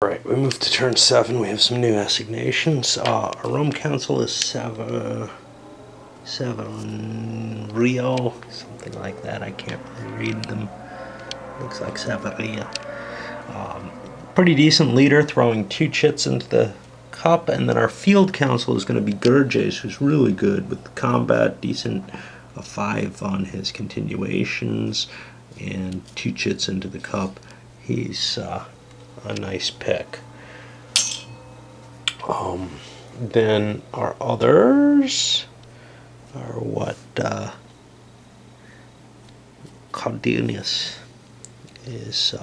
Right, we move to turn 7. We have some new assignations. Our Rome Council is 7 Rio, something like that. I can't read them. Looks like Savaria. Pretty decent leader, throwing 2 chits into the cup. And then our Field Council is going to be Gurges, who's really good with combat, decent, a 5 on his continuations, and 2 chits into the cup. He's a nice pick. Then our others are what Cardinius is.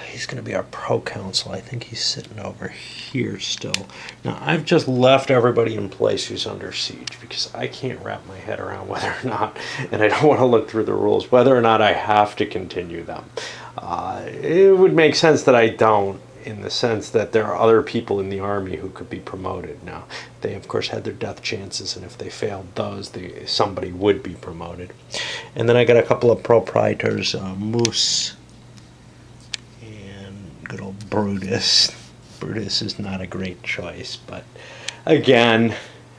He's going to be our pro-counsel. I think he's sitting over here still. Now, I've just left everybody in place who's under siege because I can't wrap my head around whether or not, and I don't want to look through the rules, whether or not I have to continue them. It would make sense that I don't, in the sense that there are other people in the army who could be promoted. Now, they, of course, had their death chances, and if they failed those, somebody would be promoted. And then I got a couple of proprietors, Moose and good old Brutus. Brutus is not a great choice, but again,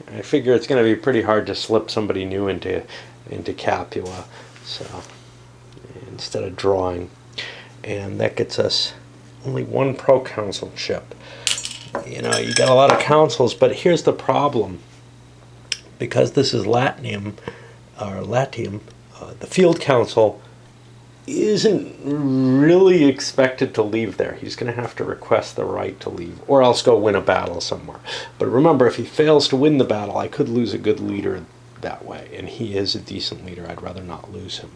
I figure it's going to be pretty hard to slip somebody new into Capua, so instead of drawing. And that gets us only 1 pro-consulship. You know, you got a lot of councils, but here's the problem. Because this is Latium, the Field Council isn't really expected to leave there. He's going to have to request the right to leave, or else go win a battle somewhere. But remember, if he fails to win the battle, I could lose a good leader that way, and he is a decent leader. I'd rather not lose him.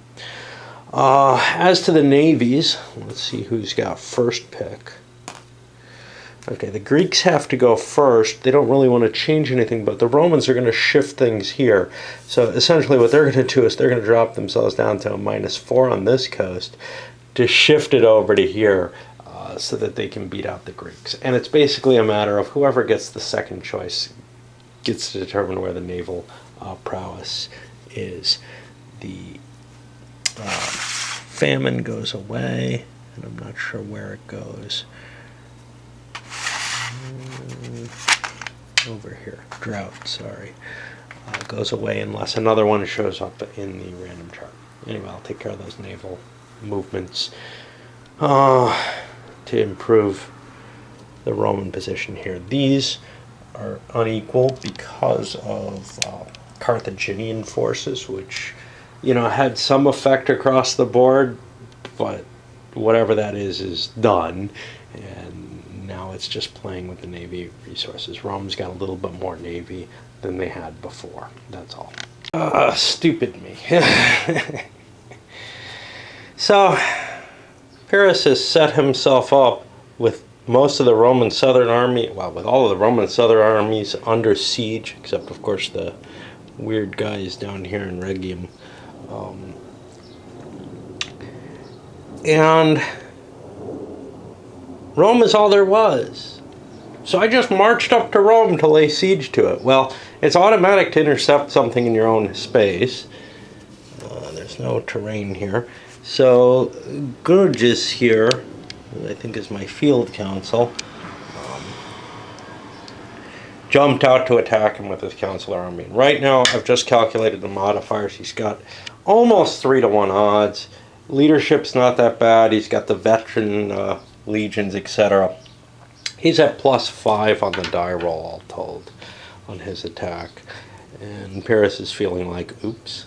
As to the navies, let's see who's got first pick. Okay, the Greeks have to go first. They don't really want to change anything, but the Romans are going to shift things here. So essentially what they're going to do is they're going to drop themselves down to a -4 on this coast to shift it over to here so that they can beat out the Greeks. And it's basically a matter of whoever gets the second choice gets to determine where the naval prowess is. The famine goes away, and I'm not sure where it goes. Over here, drought, sorry, goes away unless another one shows up in the random chart. Anyway, I'll take care of those naval movements to improve the Roman position here. These are unequal because of Carthaginian forces, which, you know, had some effect across the board, but whatever that is done, and now it's just playing with the navy resources. Rome's got a little bit more navy than they had before, that's all. Stupid me. So, Pyrrhus has set himself up with most of the Roman Southern Army, well, with all of the Roman Southern armies under siege, except, of course, the weird guys down here in Rhegium. And Rome is all there was. So I just marched up to Rome to lay siege to it. Well, it's automatic to intercept something in your own space. There's no terrain here. So Gurges here, who I think is my field council, jumped out to attack him with his consular army. Right now, I've just calculated the modifiers. He's got almost 3-to-1 odds. Leadership's not that bad. He's got the veteran legions, etc. He's at +5 on the die roll, all told, on his attack. And Pyrrhus is feeling like, oops.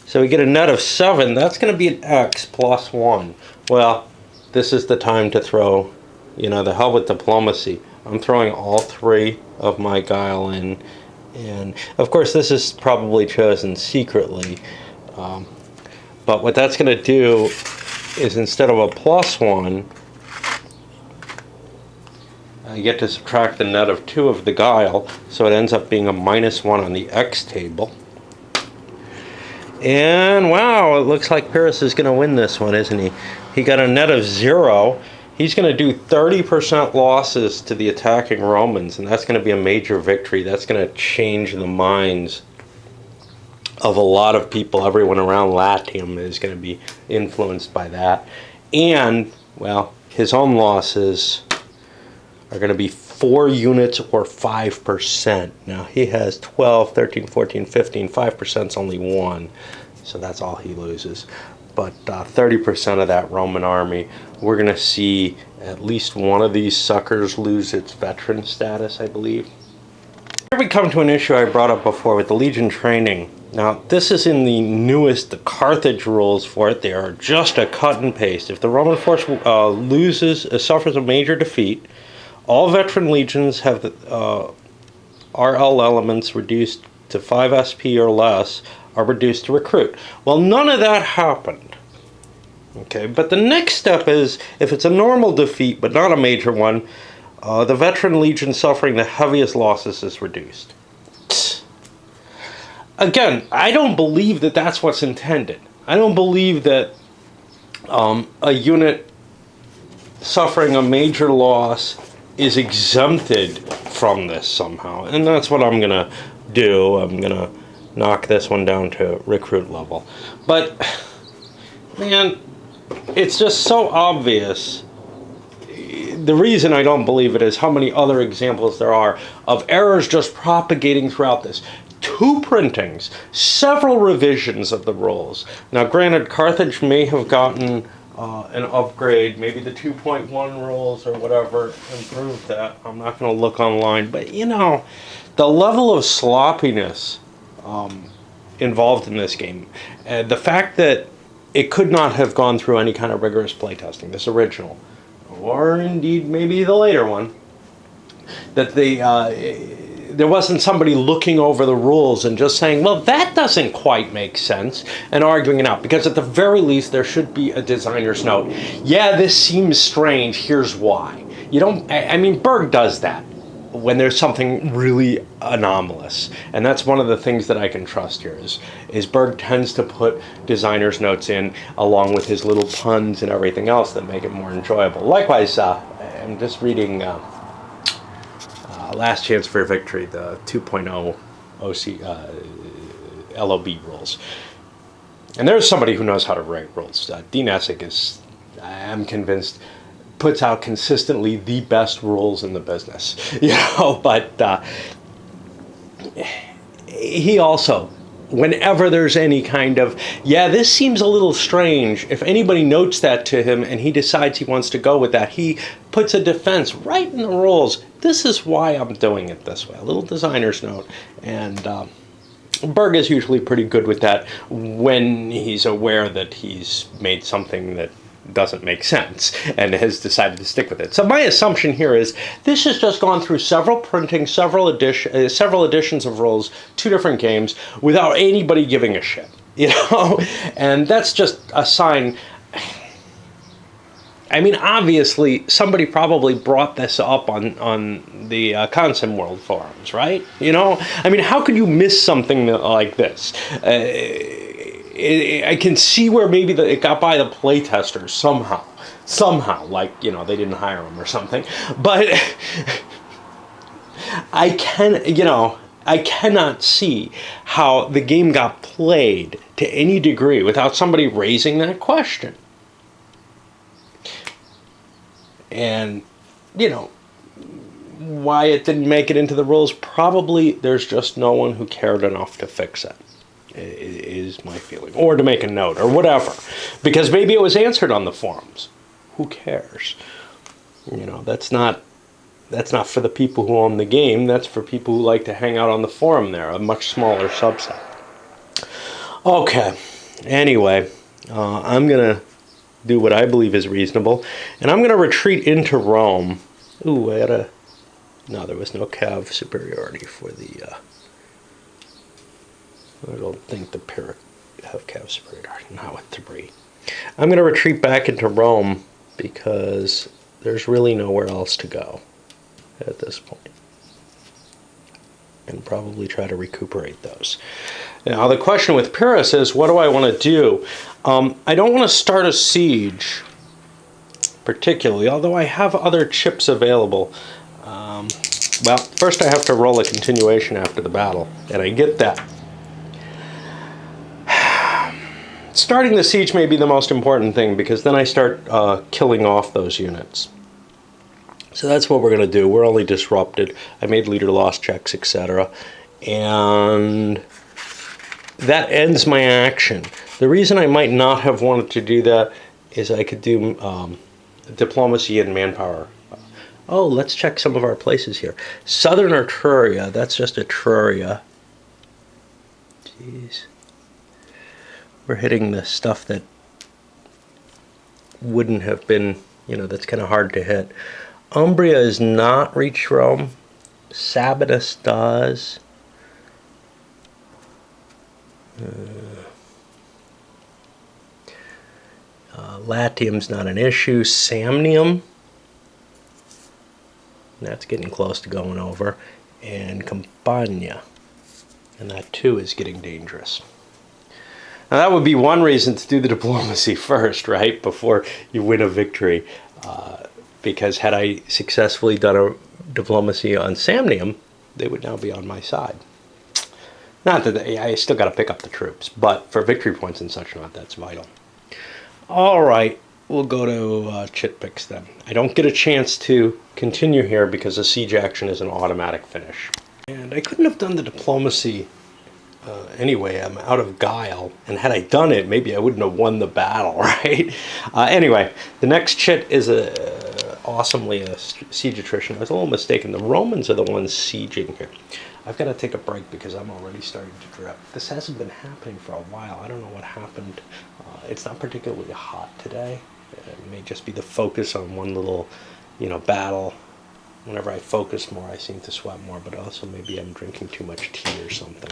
So we get a net of 7. That's going to be an X +1. Well, this is the time to throw, you know, the hell with diplomacy. I'm throwing all 3 of my guile in. And, of course, this is probably chosen secretly. But what that's going to do is instead of a +1, I get to subtract the net of 2 of the guile, so it ends up being a -1 on the X table. And wow, it looks like Pyrrhus is going to win this one, isn't he? He got a net of 0. He's going to do 30% losses to the attacking Romans, and that's going to be a major victory. That's going to change the minds of a lot of people. Everyone around Latium is going to be influenced by that. And, well, his own losses are going to be 4 units or 5%. Now, he has 12, 13, 14, 15. 5% is only 1, so that's all he loses. But 30% of that Roman army, we're going to see at least one of these suckers lose its veteran status, I believe. Here we come to an issue I brought up before with the Legion training. Now, this is in the newest Carthage rules for it. They are just a cut and paste. If the Roman force suffers a major defeat, all veteran legions have RL elements reduced to 5 SP or less are reduced to recruit. Well, none of that happened. Okay, but the next step is, if it's a normal defeat but not a major one, the veteran legion suffering the heaviest losses is reduced. Again, I don't believe that that's what's intended. I don't believe that a unit suffering a major loss is exempted from this somehow. And that's what I'm going to do. I'm going to knock this one down to recruit level. But, man, it's just so obvious. The reason I don't believe it is how many other examples there are of errors just propagating throughout this. 2 printings, several revisions of the rules. Now, granted, Carthage may have gotten an upgrade, maybe the 2.1 rules or whatever improved that. I'm not going to look online, but you know, the level of sloppiness involved in this game, the fact that it could not have gone through any kind of rigorous playtesting, this original, or indeed maybe the later one, that there wasn't somebody looking over the rules and just saying, well, that doesn't quite make sense, and arguing it out. Because at the very least, there should be a designer's note. Yeah, this seems strange, here's why. You don't, I mean, Berg does that when there's something really anomalous. And that's one of the things that I can trust here, is Berg tends to put designer's notes in along with his little puns and everything else that make it more enjoyable. Likewise, I'm just reading Last Chance for Victory, the 2.0 OC LOB rules. And there's somebody who knows how to write rules. Dean Essig is, I'm convinced, puts out consistently the best rules in the business. You know, but he also, whenever there's any kind of, yeah, this seems a little strange, if anybody notes that to him and he decides he wants to go with that, he puts a defense right in the rules. This is why I'm doing it this way. A little designer's note. And Berg is usually pretty good with that when he's aware that he's made something that doesn't make sense and has decided to stick with it. So my assumption here is this has just gone through several printings, several editions of rules, 2 different games, without anybody giving a shit, you know? And that's just a sign. I mean, obviously, somebody probably brought this up on the Consim World forums, right? You know? I mean, how could you miss something like this? I can see where maybe it got by the playtesters somehow, like, you know, they didn't hire them or something. But I cannot see how the game got played to any degree without somebody raising that question. And, you know, why it didn't make it into the rules, probably there's just no one who cared enough to fix it, is my feeling. Or to make a note, or whatever. Because maybe it was answered on the forums. Who cares? You know, that's not for the people who own the game. That's for people who like to hang out on the forum there, a much smaller subset. Okay, anyway, I'm going to do what I believe is reasonable, and I'm going to retreat into Rome. Ooh, no, there was no cav superiority for the, I don't think the Pyrrhic have cav superiority, not with 3. I'm going to retreat back into Rome because there's really nowhere else to go at this point, and probably try to recuperate those. Now, the question with Pyrrhus is, what do I want to do? I don't want to start a siege, particularly, although I have other chips available. Well, first I have to roll a continuation after the battle, and I get that. starting the siege may be the most important thing, because then I start killing off those units. So that's what we're going to do. We're only disrupted. I made leader loss checks, etc. And that ends my action. The reason I might not have wanted to do that is I could do diplomacy and manpower. Oh, let's check some of our places here. Southern Etruria, that's just Etruria. Jeez. We're hitting the stuff that wouldn't have been, that's kind of hard to hit. Umbria is not reach Rome. Sabinus does. Latium's not an issue. Samnium, that's getting close to going over. And Campania, and that too is getting dangerous. Now that would be one reason to do the diplomacy first, right? Before you win a victory. Because had I successfully done a diplomacy on Samnium, they would now be on my side. Not that I still got to pick up the troops, but for victory points and such, that's vital. All right, we'll go to chit picks then. I don't get a chance to continue here because the siege action is an automatic finish. And I couldn't have done the diplomacy anyway. I'm out of guile, and had I done it, maybe I wouldn't have won the battle, right? Anyway, the next chit is awesomely a siege attrition. I was a little mistaken. The Romans are the ones sieging here. I've got to take a break because I'm already starting to drip. This hasn't been happening for a while. I don't know what happened. It's not particularly hot today. It may just be the focus on one little, battle. Whenever I focus more, I seem to sweat more, but also maybe I'm drinking too much tea or something.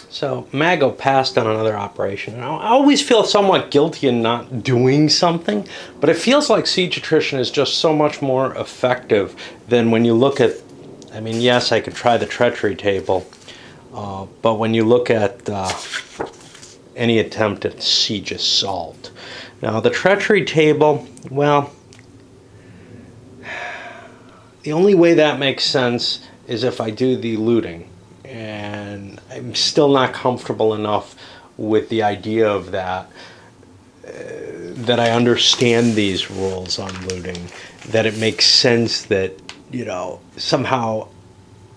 So Mago passed on another operation, and I always feel somewhat guilty in not doing something, but it feels like siege attrition is just so much more effective than when you look at, yes, I could try the treachery table, but when you look at any attempt at siege assault. Now the treachery table, well, the only way that makes sense is if I do the looting. And I'm still not comfortable enough with the idea of that, that I understand these rules on looting, that it makes sense that, somehow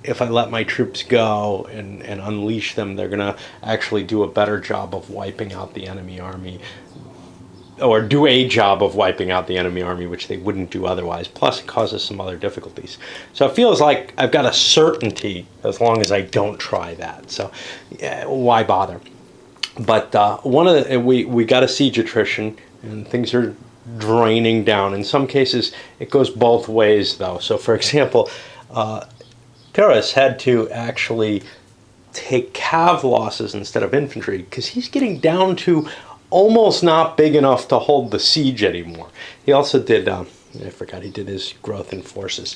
if I let my troops go and unleash them, they're going to actually do a better job of wiping out the enemy army, or do a job of wiping out the enemy army, which they wouldn't do otherwise. Plus, it causes some other difficulties. So it feels like I've got a certainty as long as I don't try that. So why bother? But we got a siege attrition, and things are draining down. In some cases, it goes both ways, though. So, for example, Terras had to actually take cav losses instead of infantry because he's getting down to almost not big enough to hold the siege anymore. He also did, I forgot, he did his growth in forces.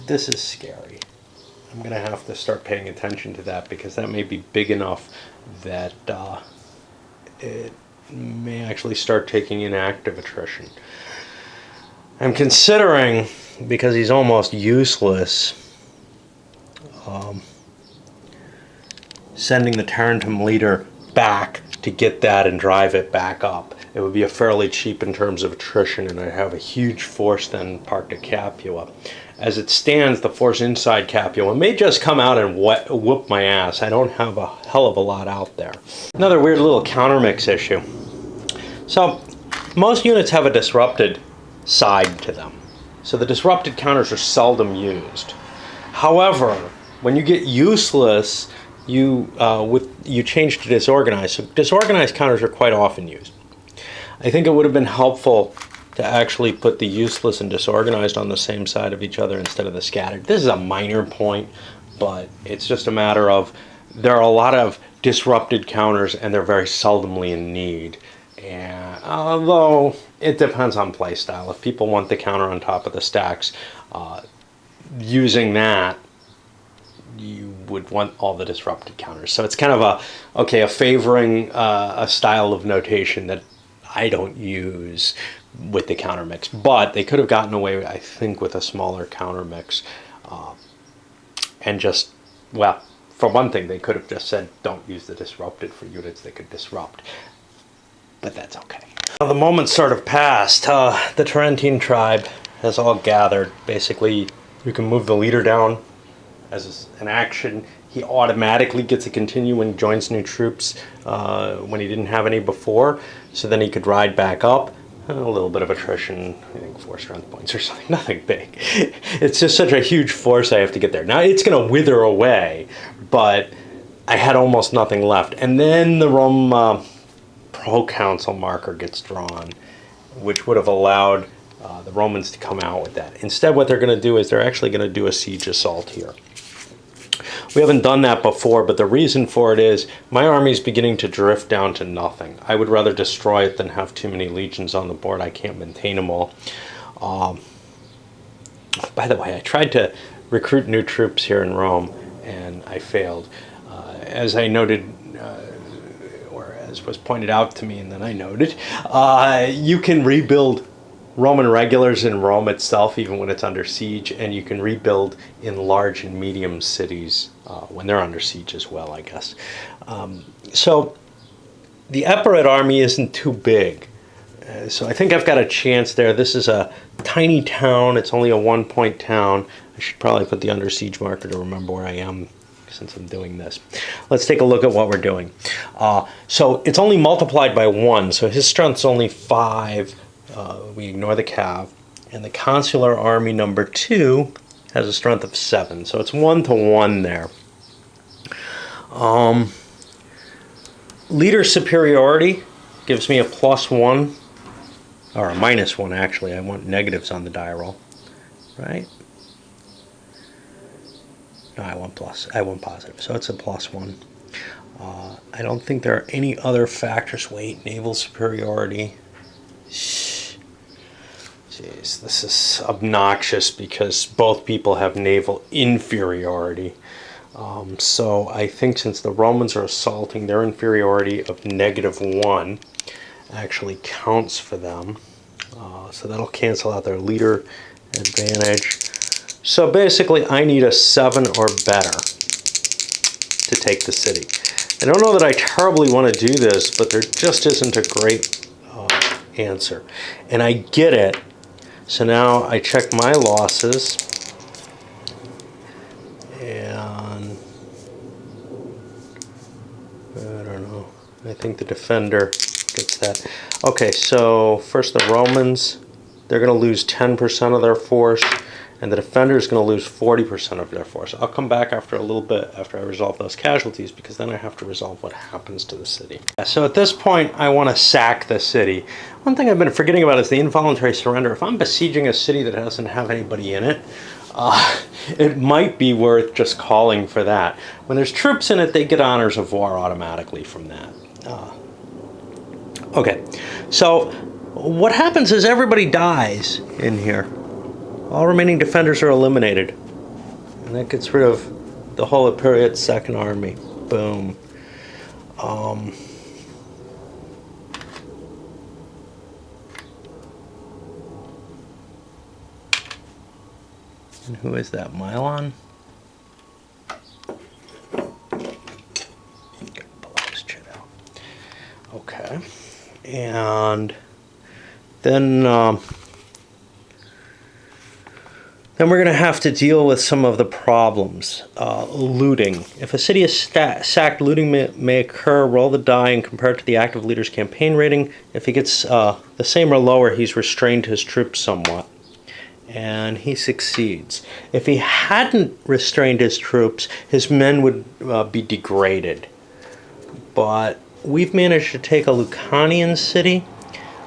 This is scary. I'm going to have to start paying attention to that because that may be big enough that it may actually start taking in active attrition. I'm considering, because he's almost useless, sending the Tarantine leader back to get that and drive it back up. It would be a fairly cheap in terms of attrition, and I'd have a huge force then parked at Capua. As it stands, the force inside Capua may just come out and whoop my ass. I don't have a hell of a lot out there. Another weird little countermix issue. So, most units have a disrupted side to them. So the disrupted counters are seldom used. However, when you get useless, you change to disorganized. So disorganized counters are quite often used. I think it would have been helpful to actually put the useless and disorganized on the same side of each other instead of the scattered. This is a minor point, but it's just a matter of there are a lot of disrupted counters and they're very seldomly in need. And although it depends on playstyle, if people want the counter on top of the stacks, using that, you would want all the disrupted counters. So it's kind of a favoring a style of notation that I don't use with the counter mix. But they could have gotten away, I think, with a smaller counter mix and just, well, for one thing, they could have just said, don't use the disrupted for units they could disrupt. But that's okay. Well, the moment sort of passed. The Tarantine tribe has all gathered. Basically, you can move the leader down as an action. He automatically gets a continue when he joins new troops when he didn't have any before. So then he could ride back up. A little bit of attrition, I think 4 strength points or something, nothing big. It's just such a huge force I have to get there. Now it's going to wither away, but I had almost nothing left. And then the Rome pro-council marker gets drawn, which would have allowed the Romans to come out with that. Instead, what they're going to do is they're actually going to do a siege assault here. We haven't done that before, but the reason for it is my army is beginning to drift down to nothing. I would rather destroy it than have too many legions on the board. I can't maintain them all. By the way, I tried to recruit new troops here in Rome, and I failed. As I noted, or as was pointed out to me, and then I noted, you can rebuild Roman regulars in Rome itself, even when it's under siege, and you can rebuild in large and medium cities when they're under siege as well, I guess. So the Epirate army isn't too big. So I think I've got a chance there. This is a tiny town. It's only a 1-point town. I should probably put the under siege marker to remember where I am since I'm doing this. Let's take a look at what we're doing. So it's only multiplied by 1, so his strength's only 5. We ignore the cav, and the consular army number 2 has a strength of 7, so it's 1-to-1 there. Leader superiority gives me a +1, or a -1 actually. I want negatives on the die roll, right? No, I want positive, so it's a +1. I don't think there are any other factors. Wait, naval superiority. Jeez, this is obnoxious because both people have naval inferiority. So I think since the Romans are assaulting, their inferiority of -1 actually counts for them. So that'll cancel out their leader advantage. So basically I need a 7 or better to take the city. I don't know that I terribly want to do this, but there just isn't a great answer. And I get it. So now I check my losses, and I don't know, I think the defender gets that. Okay, so first the Romans, they're going to lose 10% of their force, and the defender is going to lose 40% of their force. I'll come back after a little bit after I resolve those casualties, because then I have to resolve what happens to the city. So at this point, I want to sack the city. One thing I've been forgetting about is the involuntary surrender. If I'm besieging a city that doesn't have anybody in it, it might be worth just calling for that. When there's troops in it, they get honors of war automatically from that. Okay, so what happens is everybody dies in here. All remaining defenders are eliminated. And that gets rid of the whole Epirate second army. Boom. And who is that? Milon? Pull this shit out. Okay. And then we're going to have to deal with some of the problems. Looting. If a city is sacked, looting may occur. Roll the die and compare it to the active leader's campaign rating. If he gets the same or lower, he's restrained his troops somewhat. And he succeeds. If he hadn't restrained his troops, his men would be degraded. But we've managed to take a Lucanian city.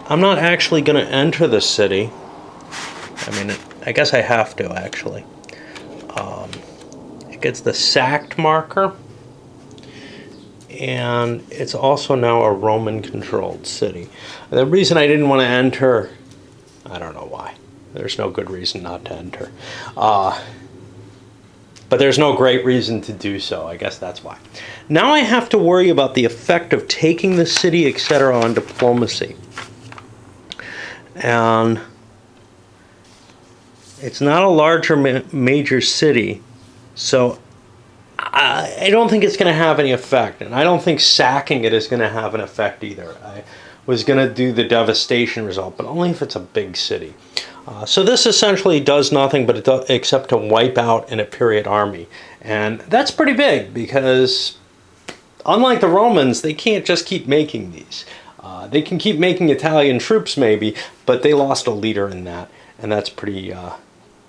I'm not actually going to enter the city. I mean, I guess I have to, actually. It gets the sacked marker, and it's also now a Roman-controlled city. The reason I didn't want to enter, I don't know why. There's no good reason not to enter. But there's no great reason to do so. I guess that's why. Now I have to worry about the effect of taking the city, etc., on diplomacy. And it's not a larger major city, so I don't think it's going to have any effect, and I don't think sacking it is going to have an effect either. I was going to do the devastation result, but only if it's a big city. So this essentially does nothing but except to wipe out an Epirot army, and that's pretty big because unlike the Romans, they can't just keep making these. They can keep making Italian troops maybe, but they lost a leader in that, and that's pretty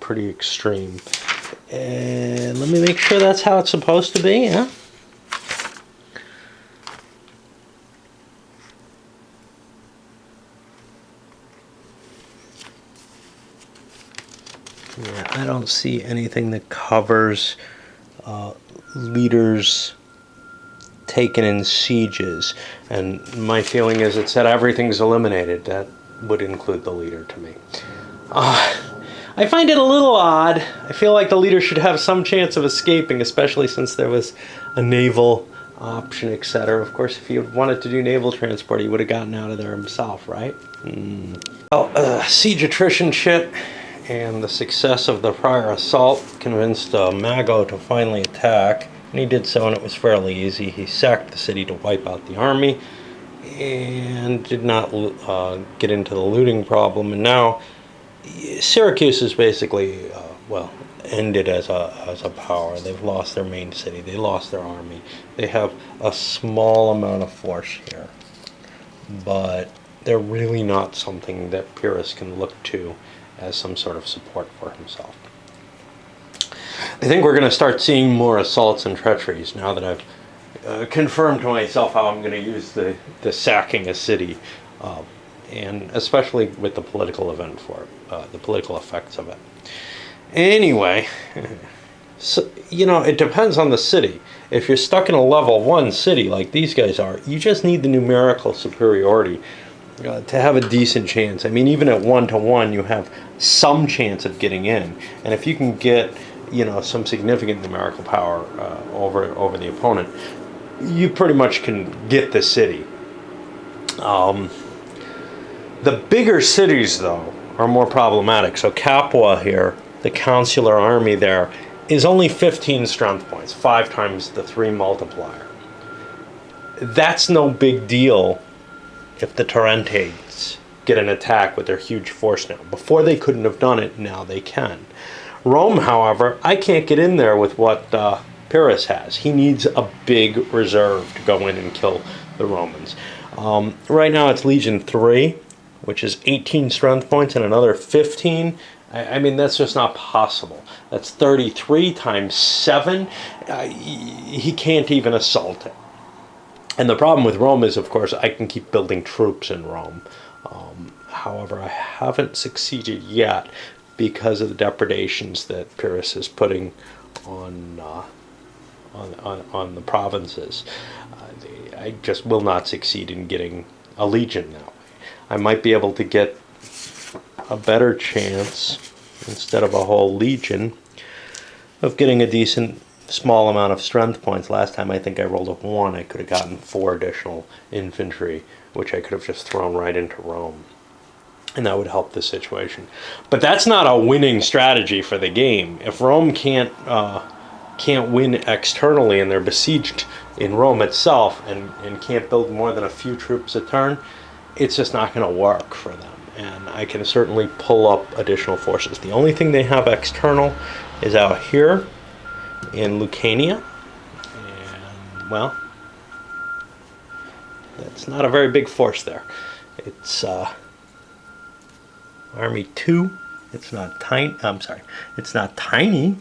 extreme. And let me make sure that's how it's supposed to be, huh? Yeah, I don't see anything that covers leaders taken in sieges, and my feeling is it said everything's eliminated. That would include the leader to me. I find it a little odd. I feel like the leader should have some chance of escaping, especially since there was a naval option, etc. Of course, if he wanted to do naval transport, he would have gotten out of there himself, right? Well, siege attrition shit and the success of the prior assault convinced Mago to finally attack, and he did so, and it was fairly easy. He sacked the city to wipe out the army and did not get into the looting problem, and now Syracuse is basically, ended as a power. They've lost their main city. They lost their army. They have a small amount of force here, but they're really not something that Pyrrhus can look to as some sort of support for himself. I think we're going to start seeing more assaults and treacheries now that I've confirmed to myself how I'm going to use the sacking a city, and especially with the political event for it, the political effects of it. Anyway, so, it depends on the city. If you're stuck in a level 1 city like these guys are, you just need the numerical superiority to have a decent chance. I mean, even at 1-to-1, you have some chance of getting in. And if you can get, some significant numerical power over the opponent, you pretty much can get the city. The bigger cities, though, are more problematic. So Capua here, the consular army there, is only 15 strength points, 5 times the 3 multiplier. That's no big deal if the Tarantines get an attack with their huge force now. Before they couldn't have done it, now they can. Rome, however, I can't get in there with what Pyrrhus has. He needs a big reserve to go in and kill the Romans. Right now it's Legion 3, which is 18 strength points and another 15. I mean, that's just not possible. That's 33 times 7. He can't even assault it. And the problem with Rome is, of course, I can keep building troops in Rome. However, I haven't succeeded yet because of the depredations that Pyrrhus is putting on the provinces. I just will not succeed in getting a legion that way. I might be able to get a better chance, instead of a whole legion, of getting a decent small amount of strength points. Last time I think I rolled a 1. I could have gotten 4 additional infantry, which I could have just thrown right into Rome, and that would help the situation. But that's not a winning strategy for the game. If Rome can't win externally and they're besieged in Rome itself and can't build more than a few troops a turn, it's just not going to work for them. And I can certainly pull up additional forces. The only thing they have external is out here in Lucania, and well, that's not a very big force there. It's Army 2. It's not tiny. It's not tiny,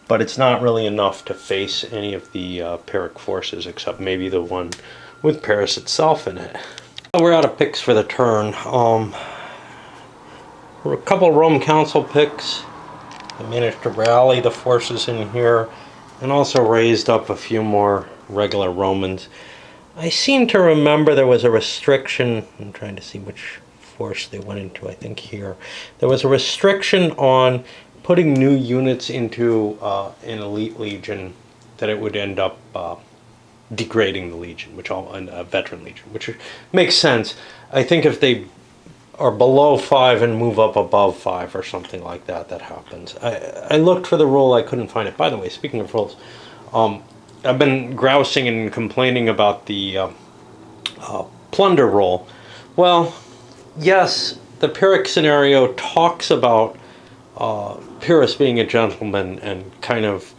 but it's not really enough to face any of the Pyrrhic forces, except maybe the one with Paris itself in it. We're out of picks for the turn. A couple Rome Council picks. I managed to rally the forces in here and also raised up a few more regular Romans. I seem to remember there was a restriction. I'm trying to see which force they went into. I think here. There was a restriction on putting new units into an elite legion that it would end up degrading the legion, a veteran legion, which makes sense. I think if they are below 5 and move up above 5 or something like that, that happens. I looked for the rule, I couldn't find it. By the way, speaking of rules, I've been grousing and complaining about the plunder roll. Well, yes, the Pyrrhic scenario talks about Pyrrhus being a gentleman and kind of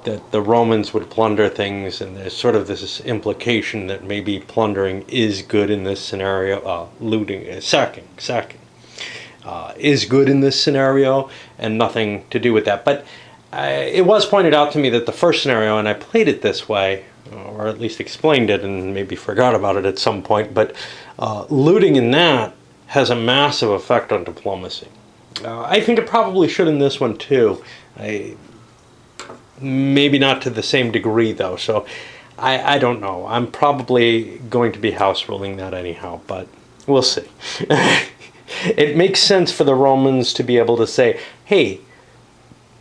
that the Romans would plunder things, and there's sort of this implication that maybe plundering is good in this scenario, looting, sacking is good in this scenario, and nothing to do with that. But it was pointed out to me that the first scenario, and I played it this way, or at least explained it and maybe forgot about it at some point, but looting in that has a massive effect on diplomacy. I think it probably should in this one too. Maybe not to the same degree though, so I don't know. I'm probably going to be house ruling that anyhow, but we'll see. It makes sense for the Romans to be able to say, hey,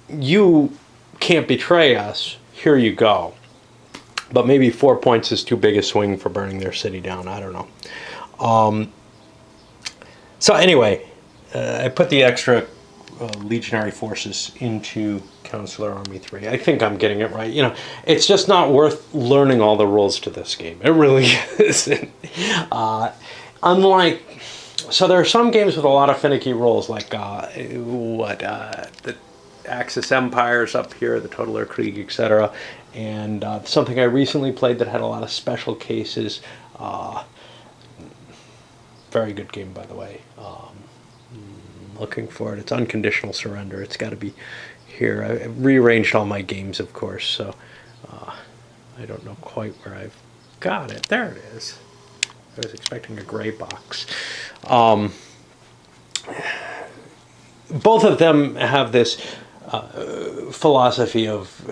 you can't betray us, here you go. But maybe 4 points is too big a swing for burning their city down, I don't know. So anyway, I put the extra legionary forces into Consular Army 3. I think I'm getting it right. You know, it's just not worth learning all the rules to this game. It really isn't. So there are some games with a lot of finicky rules, like the Axis Empires up here, the Total Air Krieg, etc. And something I recently played that had a lot of special cases. Very good game, by the way. Looking for it. It's Unconditional Surrender. It's got to be here. I've rearranged all my games, of course, so I don't know quite where I've got it. There it is. I was expecting a gray box. Both of them have this philosophy of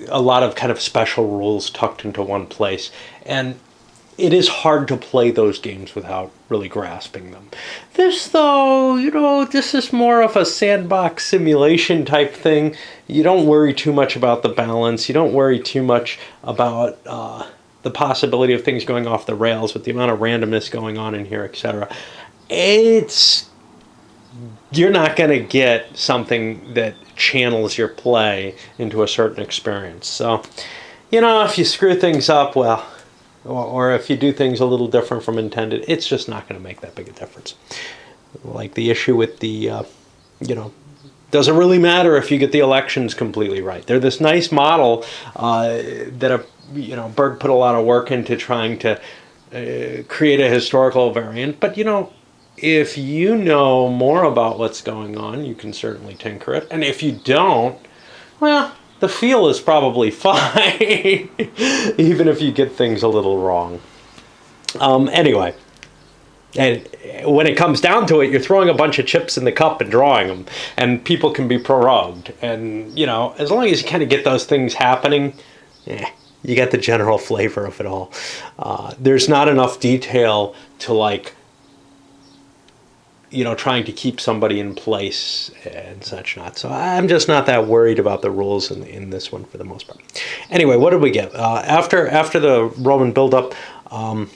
a lot of kind of special rules tucked into one place, and it is hard to play those games without really grasping them. This, though, you know, this is more of a sandbox simulation type thing. You don't worry too much about the balance. You don't worry too much about the possibility of things going off the rails with the amount of randomness going on in here, etc. You're not going to get something that channels your play into a certain experience. So, you know, if you screw things up, well, or if you do things a little different from intended, it's just not going to make that big a difference. Like the issue with the, doesn't really matter if you get the elections completely right. They're this nice model that Berg put a lot of work into trying to create a historical variant. But, if you know more about what's going on, you can certainly tinker it. And if you don't, well, the feel is probably fine, even if you get things a little wrong. Anyway, and when it comes down to it, you're throwing a bunch of chips in the cup and drawing them, and people can be prorogued. And, as long as you kind of get those things happening, you get the general flavor of it all. There's not enough detail to, trying to keep somebody in place and such not. So I'm just not that worried about the rules in this one for the most part. Anyway, what did we get? After the Roman buildup, got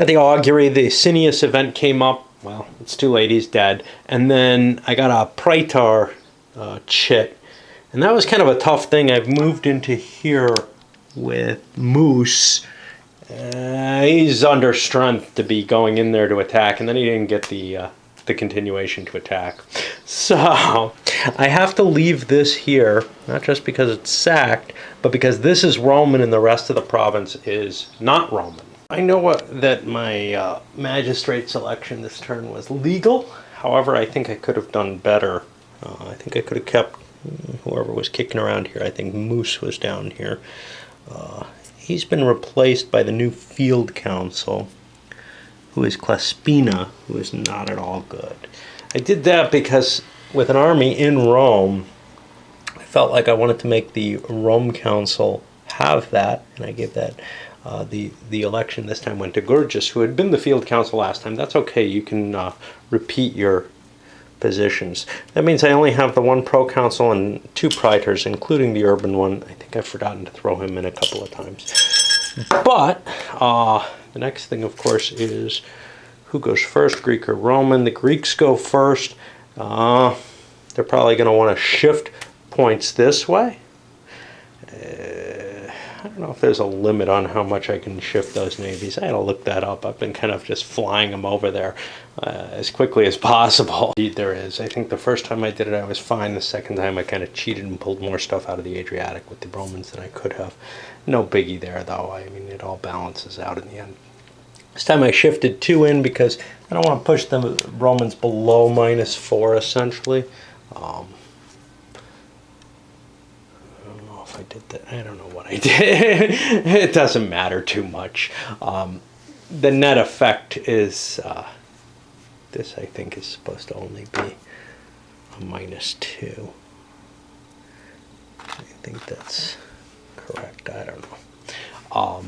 the augury, the Cineas event came up. Well, it's too late, he's dead. And then I got a Praetor chit. And that was kind of a tough thing. I've moved into here with Moose. He's under strength to be going in there to attack, and then he didn't get the continuation to attack. So I have to leave this here, not just because it's sacked, but because this is Roman and the rest of the province is not Roman. I know that my magistrate selection this turn was legal. However, I think I could have done better. I think I could have kept whoever was kicking around here. I think Moose was down here. He's been replaced by the new field council, who is Claspina, who is not at all good. I did that because with an army in Rome, I felt like I wanted to make the Rome council have that, and I gave that the election this time went to Gurgis, who had been the field council last time. That's okay, you can repeat your positions. That means I only have the one proconsul and two praetors, including the urban one. I think I've forgotten to throw him in a couple of times. But the next thing, of course, is who goes first, Greek or Roman? The Greeks go first. They're probably going to want to shift points this way. don't know if there's a limit on how much I can shift those navies. I had to look that up. I've been kind of just flying them over there as quickly as possible. Indeed there is. I think the first time I did it I was fine. The second time I kind of cheated and pulled more stuff out of the Adriatic with the Romans than I could have. No biggie there though. I mean, it all balances out in the end. This time I shifted 2 in because I don't want to push the Romans below -4 essentially. I did that. I don't know what I did. It doesn't matter too much. The net effect is this. I think is supposed to only be a -2. I think that's correct. I don't know.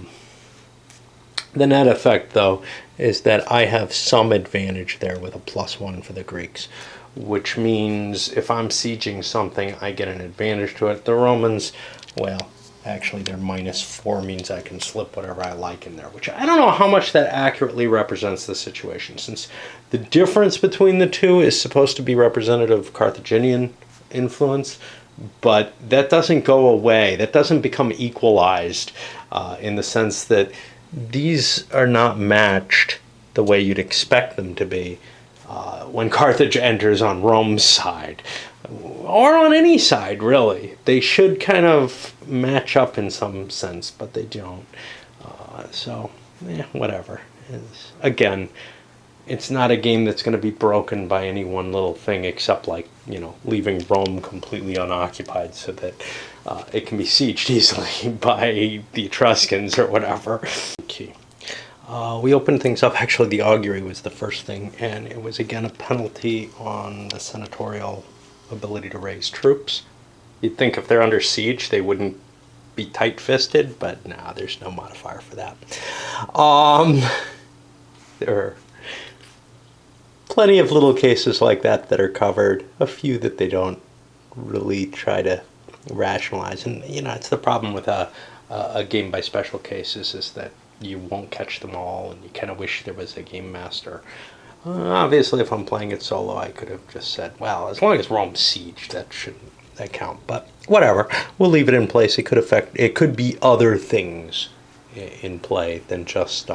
The net effect, though, is that I have some advantage there with a +1 for the Greeks, which means if I'm sieging something, I get an advantage to it. The Romans, well, actually their -4 means I can slip whatever I like in there, which I don't know how much that accurately represents the situation, since the difference between the two is supposed to be representative of Carthaginian influence, but that doesn't go away. That doesn't become equalized in the sense that these are not matched the way you'd expect them to be when Carthage enters on Rome's side, or on any side, really. They should kind of match up in some sense, but they don't. Whatever. Again, it's not a game that's going to be broken by any one little thing, except like, you know, leaving Rome completely unoccupied so that it can be sieged easily by the Etruscans or whatever. Okay. We opened things up. Actually, the augury was the first thing, and it was again a penalty on the senatorial ability to raise troops. You'd think if they're under siege, they wouldn't be tight-fisted, but nah, there's no modifier for that. There are plenty of little cases like that that are covered, a few that they don't really try to rationalize. And, you know, it's the problem with a game by special cases is that you won't catch them all, and you kind of wish there was a game master. Obviously, if I'm playing it solo, I could have just said, well, as long as Rome's sieged, that shouldn't count. But whatever, we'll leave it in place. It could be other things in play than just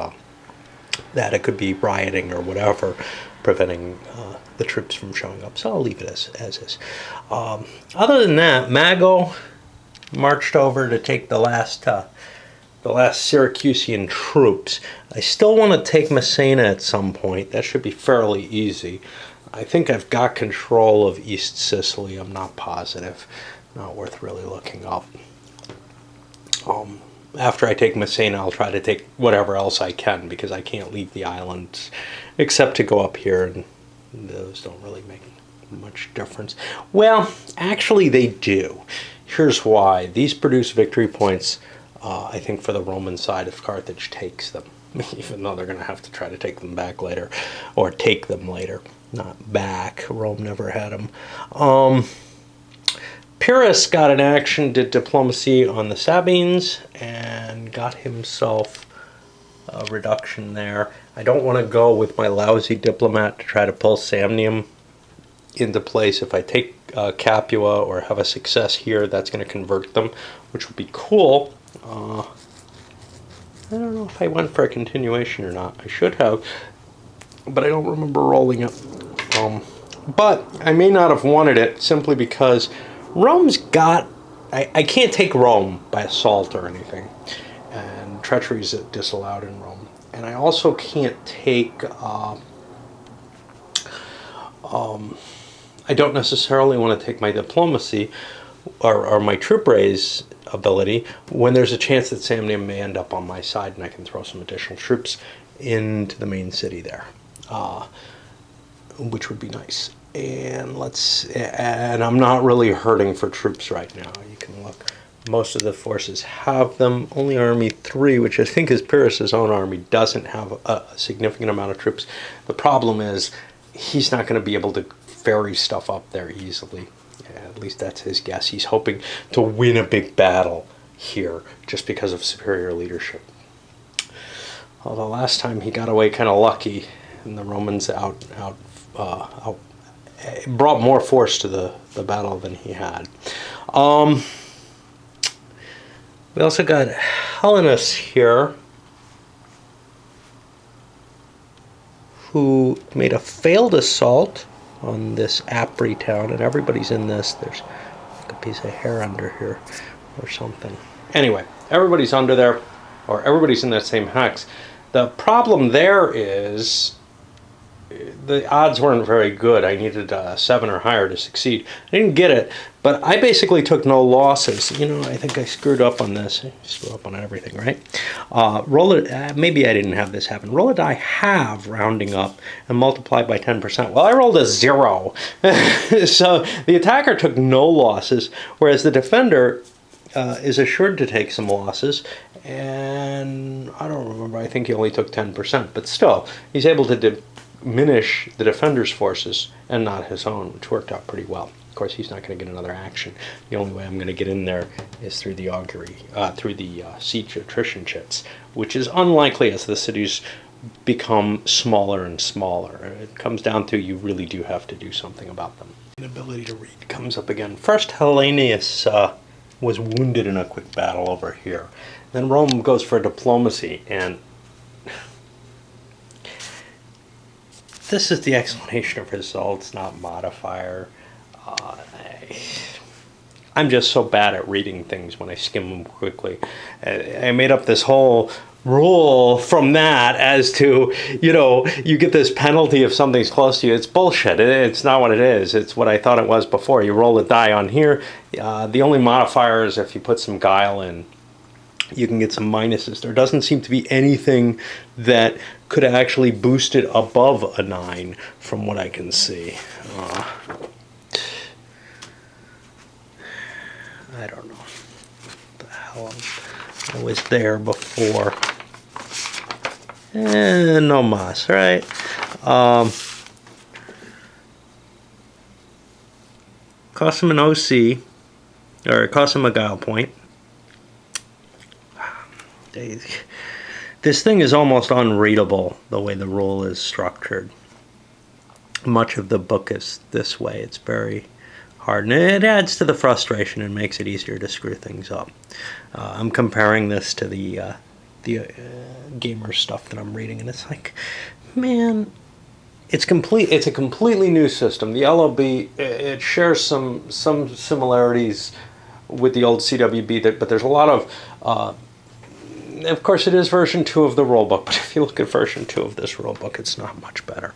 that. It could be rioting or whatever, preventing the troops from showing up. So I'll leave it as is. Other than that, Mago marched over to take the last Syracusan troops. I still want to take Messina at some point. That should be fairly easy. I think I've got control of East Sicily. I'm not positive. Not worth really looking up. After I take Messina, I'll try to take whatever else I can, because I can't leave the islands except to go up here, and those don't really make much difference. Well, actually they do. Here's why. These produce victory points, I think, for the Roman side if Carthage takes them, even though they're going to have to try to take them back later, or take them later. Not back. Rome never had them. Pyrrhus got an action, did diplomacy on the Sabines, and got himself a reduction there. I don't want to go with my lousy diplomat to try to pull Samnium into place. If I take Capua or have a success here, that's going to convert them, which would be cool. I don't know if I went for a continuation or not. I should have, but I don't remember rolling it. But I may not have wanted it simply because Rome's got... I can't take Rome by assault or anything, and treachery is disallowed in Rome. And I also can't take... I don't necessarily want to take my diplomacy or my troop raise ability when there's a chance that Samnium may end up on my side and I can throw some additional troops into the main city there, which would be nice. And I'm not really hurting for troops right now. You can look. Most of the forces have them. Only Army 3, which I think is Pyrrhus' own army, doesn't have a significant amount of troops. The problem is he's not going to be able to ferry stuff up there easily. At least that's his guess. He's hoping to win a big battle here just because of superior leadership. Although last time he got away kind of lucky, and the Romans brought more force to the battle than he had. We also got Helenus here, who made a failed assault on this Apri town, and everybody's in this. There's like a piece of hair under here or something. Anyway, everybody's under there, or everybody's in that same hex. The problem there is the odds weren't very good. I needed 7 or higher to succeed. I didn't get it, but I basically took no losses. You know, I think I screwed up on this. I screw up on everything, right? Maybe I didn't have this happen. Roll a die halve, rounding up, and multiply by 10%. Well, I rolled a 0. So the attacker took no losses, whereas the defender is assured to take some losses. And I don't remember, I think he only took 10%, but still, he's able to diminish the defender's forces and not his own, which worked out pretty well. Of course, he's not going to get another action. The only way I'm going to get in there is through the augury, through the siege attrition chits, which is unlikely as the cities become smaller and smaller. It comes down to you really do have to do something about them. Inability to read comes up again. First, Hellenius was wounded in a quick battle over here. Then Rome goes for diplomacy, and this is the explanation of results, not modifier. I'm just so bad at reading things when I skim them quickly. I made up this whole rule from that as to, you know, you get this penalty if something's close to you. It's bullshit. It's not what it is. It's what I thought it was before. You roll a die on here. The only modifier is if you put some guile in. You can get some minuses. There doesn't seem to be anything that could actually boost it above a 9 from what I can see. I don't know. What the hell, I was there before. No mas, right? Cost him an OC, or cost him a guile point. This thing is almost unreadable the way the rule is structured. Much of the book is this way. It's very hard, and it adds to the frustration and makes it easier to screw things up. I'm comparing this to the gamer stuff that I'm reading, and it's like, man, it's complete. It's a completely new system. The LOB, it shares some similarities with the old CWB, but there's a lot of course, it is version 2 of the rulebook, but if you look at version 2 of this rulebook, it's not much better.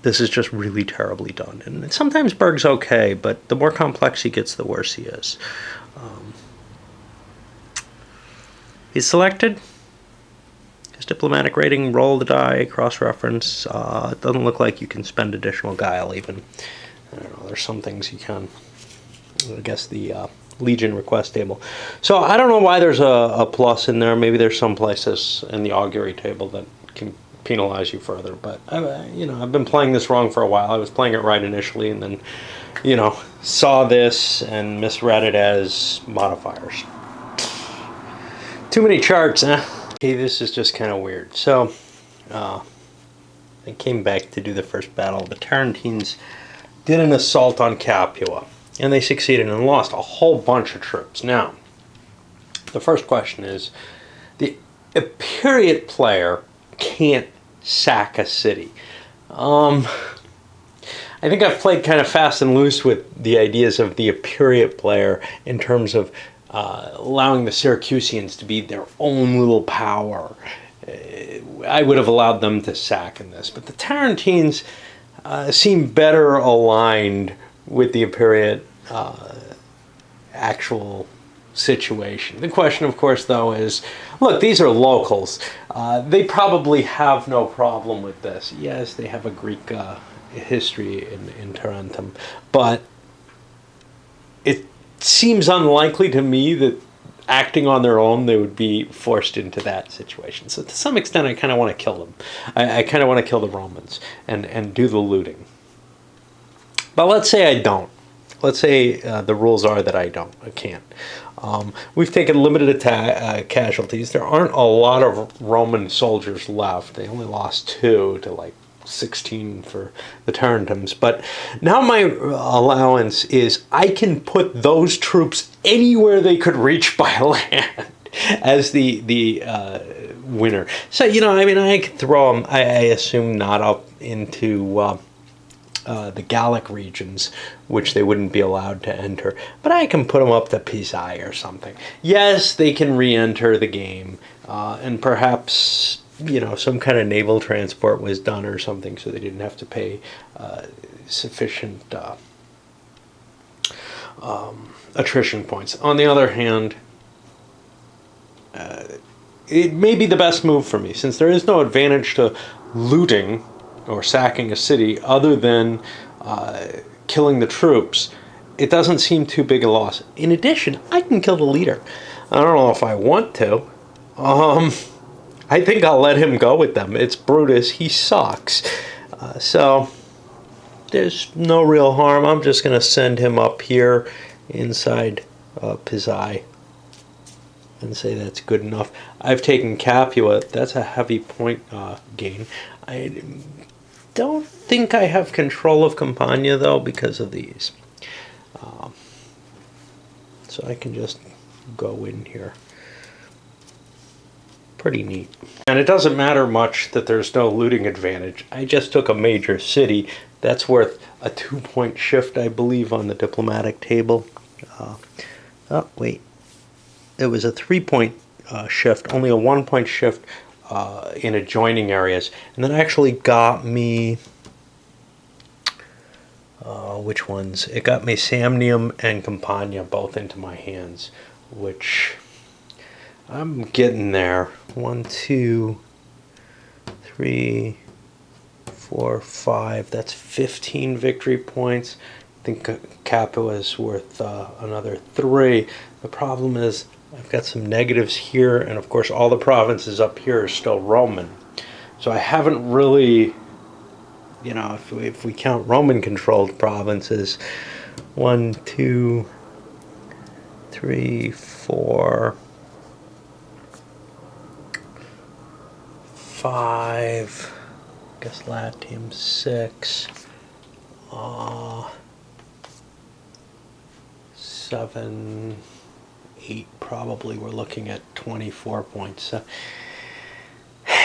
This is just really terribly done. And sometimes Berg's okay, but the more complex he gets, the worse he is. He's selected. His diplomatic rating, roll the die, cross-reference. It doesn't look like you can spend additional guile even. I don't know, there's some things you can. I guess the Legion request table. So I don't know why there's a plus in there. Maybe there's some places in the augury table that can penalize you further. But you know, I've been playing this wrong for a while. I was playing it right initially, and then, you know, saw this and misread it as modifiers. Too many charts, huh? Okay, this is just kind of weird. So I came back to do the first battle. The Tarantines did an assault on Capua. And they succeeded and lost a whole bunch of troops. Now, the first question is, the Epiriot player can't sack a city. I think I've played kind of fast and loose with the ideas of the Epiriot player in terms of allowing the Syracusians to be their own little power. I would have allowed them to sack in this. But the Tarantines seem better aligned with the Epiriot actual situation. The question, of course, though, is, look, these are locals. They probably have no problem with this. Yes, they have a Greek history in Tarentum, but it seems unlikely to me that acting on their own, they would be forced into that situation. So to some extent, I kind of want to kill them. I kind of want to kill the Romans and do the looting. But let's say I don't. Let's say the rules are that I can't. We've taken limited casualties. There aren't a lot of Roman soldiers left. They only lost 2 to like 16 for the Tarantines. But now my allowance is I can put those troops anywhere they could reach by land as the winner. So, you know, I mean, I could throw them, I assume, not up into the Gallic regions, which they wouldn't be allowed to enter. But I can put them up to Pizai or something. Yes, they can re-enter the game, and perhaps, you know, some kind of naval transport was done or something, so they didn't have to pay sufficient attrition points. On the other hand, it may be the best move for me, since there is no advantage to looting or sacking a city other than killing the troops. It doesn't seem too big a loss. In addition, I can kill the leader. I don't know if I want to. I think I'll let him go with them. It's Brutus. He sucks. So there's no real harm. I'm just going to send him up here inside Pizai and say that's good enough. I've taken Capua. That's a heavy point gain. I don't think I have control of Campania, though, because of these. So I can just go in here. Pretty neat. And it doesn't matter much that there's no looting advantage. I just took a major city. That's worth a 2-point shift, I believe, on the diplomatic table. Oh, wait. It was a 3-point shift, only a 1-point shift in adjoining areas. And that actually got me... which ones? It got me Samnium and Campania both into my hands, which I'm getting there. 1, 2, 3, 4, 5. That's 15 victory points. I think Capua is worth another 3. The problem is I've got some negatives here, and of course all the provinces up here are still Roman. So I haven't really... You know, if we count Roman-controlled provinces, 1, 2, 3, 4, 5. I guess Latium 6. 7, 8. Probably we're looking at 24 points. So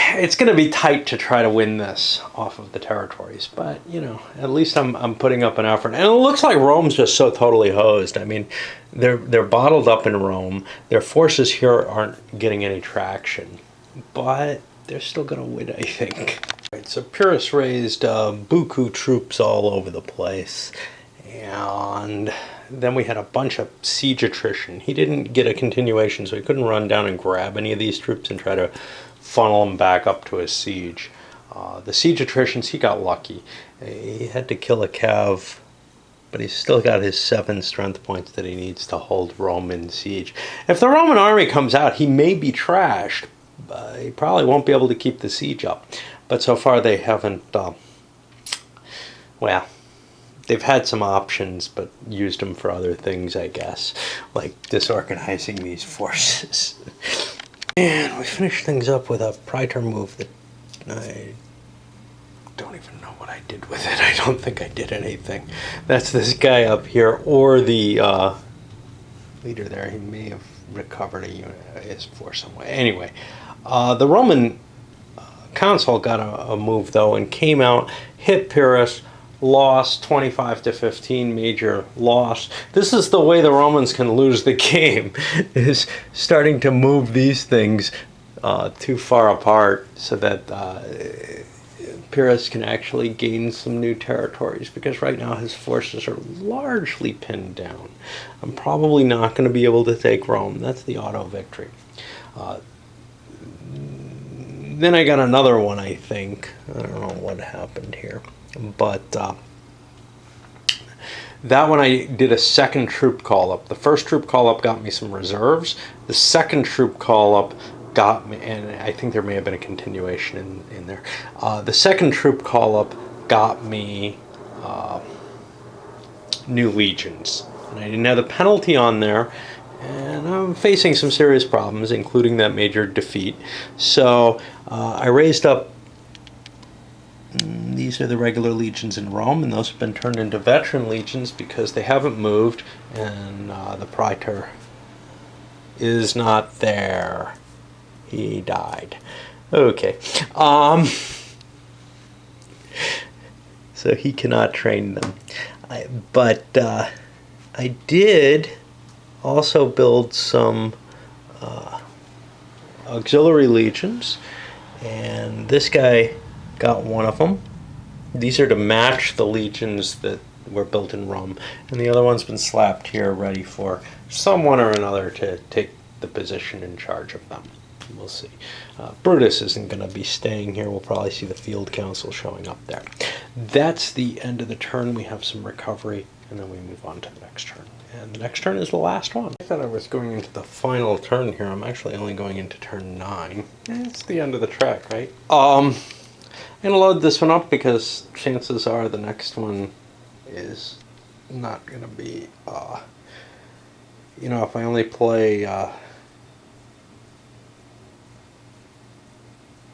it's going to be tight to try to win this off of the territories, but, you know, at least I'm putting up an effort. And it looks like Rome's just so totally hosed. I mean, they're bottled up in Rome. Their forces here aren't getting any traction, but they're still going to win, I think. Right, so Pyrrhus raised buku troops all over the place, and then we had a bunch of siege attrition. He didn't get a continuation, so he couldn't run down and grab any of these troops and try to funnel them back up to his siege. The siege attritions, he got lucky. He had to kill a cav, but he's still got his 7 strength points that he needs to hold Rome in siege. If the Roman army comes out, he may be trashed. He probably won't be able to keep the siege up. But so far they haven't, well, they've had some options, but used them for other things, I guess, like disorganizing these forces. And we finished things up with a praetor move that I don't even know what I did with it. I don't think I did anything. That's this guy up here, or the leader there. He may have recovered a unit of his force some way. Anyway, the Roman consul got a move, though, and came out, hit Pyrrhus, lost 25 to 15, major loss. This is the way the Romans can lose the game, is starting to move these things too far apart so that Pyrrhus can actually gain some new territories, because right now his forces are largely pinned down. I'm probably not going to be able to take Rome. That's the auto victory. Then I got another one, I think. I don't know what happened here. But that one I did a second troop call-up. The first troop call-up got me some reserves. The second troop call-up got me, and I think there may have been a continuation in there. The second troop call-up got me new legions. And I didn't have the penalty on there, and I'm facing some serious problems, including that major defeat. So I raised up These are the regular legions in Rome, and those have been turned into veteran legions because they haven't moved, and the praetor is not there. He died. Okay. So he cannot train them. But I did also build some auxiliary legions, and this guy got one of them. These are to match the legions that were built in Rome, and the other one's been slapped here ready for someone or another to take the position in charge of them. We'll see. Brutus isn't going to be staying here. We'll probably see the field council showing up there. That's the end of the turn. We have some recovery, and then we move on to the next turn. And the next turn is the last one. I thought I was going into the final turn here. I'm actually only going into turn 9. It's the end of the track, right? I'm going to load this one up because chances are the next one is not going to be, if I only play, I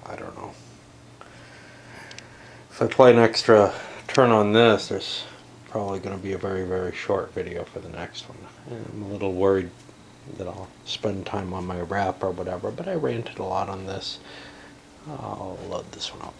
don't know. If I play an extra turn on this, there's probably going to be a very, very short video for the next one. And I'm a little worried that I'll spend time on my wrap or whatever, but I ranted a lot on this. I'll load this one up.